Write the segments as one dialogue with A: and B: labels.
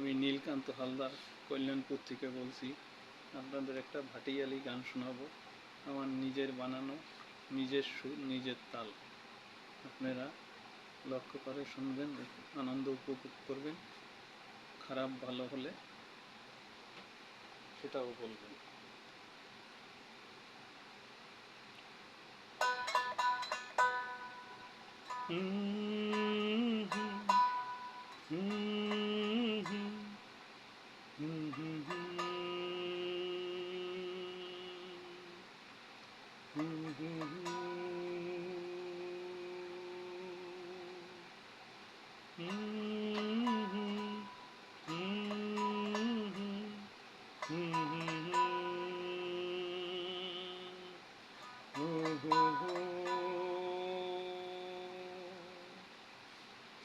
A: আমি নীলকান্ত হালদার কল্যাণপুর থেকে বলছি। আপনাদের একটা ভাটিয়ালি গান শোনাবো, আমার নিজের বানানো, নিজের সুর নিজের তাল। আপনারা লক্ষ্য করে শুনবেন, আনন্দ উপভোগ করবেন। খারাপ ভালো হলে সেটাও বলবেন।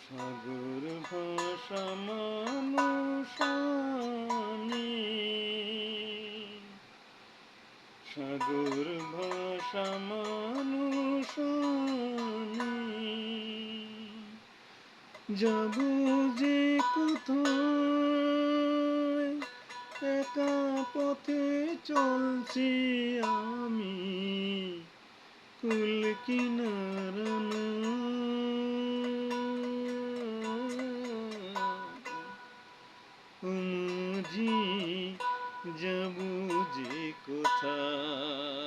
A: সাগর ভাষা মানুষ আমি, সাগর ভাষা মানুষ আমি, যাব যে কোথায় একা পথে চলছি আমি, কুল কিনারা মুজি যাব যে কোথায়।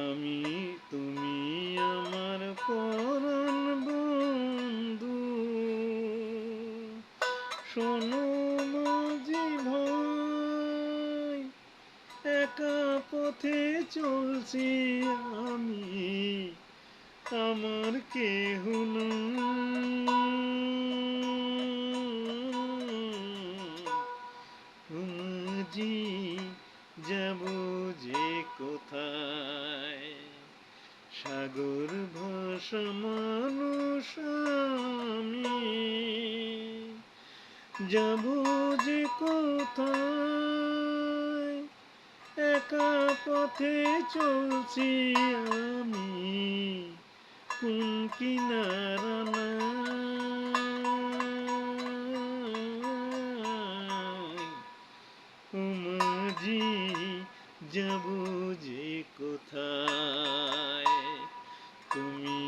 A: আমি তুমি আমার পরাণ বন্ধু, শোনো মাঝি ভাই, একা পথে চলছি আমি, আমার কেহ মাঝি যাব যে কোথায়। সাগর ভাষা মানুষ আমি, যাব যে কোথায় একা পথে চলছি আমি, কোন কিনারা মাঝি যাব যে কোথায়। তুমি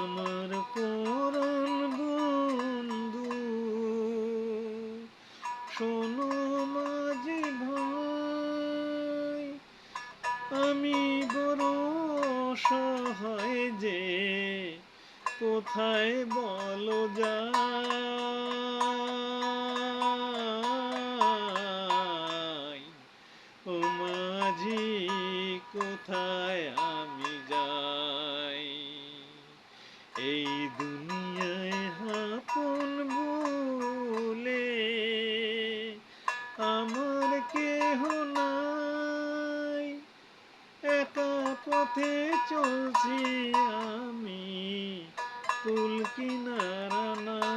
A: আমার পরাণ বন্ধু, শোনো মাঝি ভাই, আমি বড় অসহায় যে, কোথায় বলো যাই। ও মাঝি কোথায় আমি যাই। এই দুনিয়ায় আপন বলে আমার কেহ নাই, একা পথে চলছি আমি, কুল কিনারা নাই।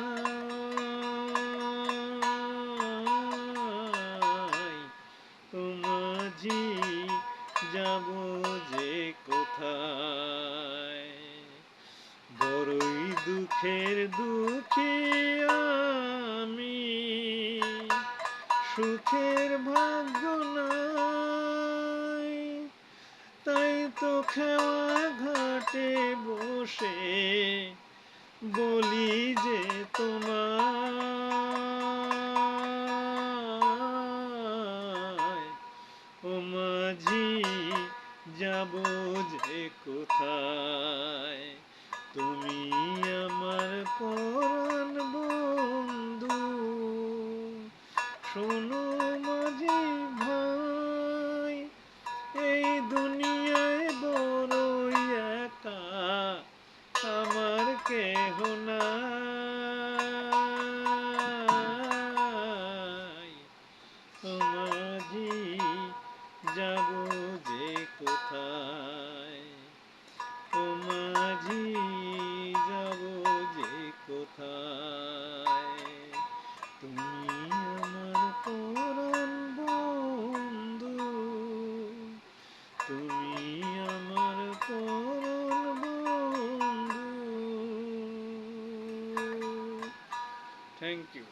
A: ও মাঝি যাব যে কোথায়। বড়ই দুঃখের দুঃখী আমি, সুখের ভাগ্য নাই, তাই তো খেওয়া ঘাটে বসে বলি যে তোমায়। ও মাঝি যাব যে কোথায়। তুমি আমার পরাণ বন্ধু, শোনো মাঝি ভাই, এই দুনিয়ায় বড়ই একা, আমার কেহ নাই। ও মাঝি যাব যে কোথায়। ও মাঝি যাব যে কোথায়। তুমি আমার থ্যাংক ইউ।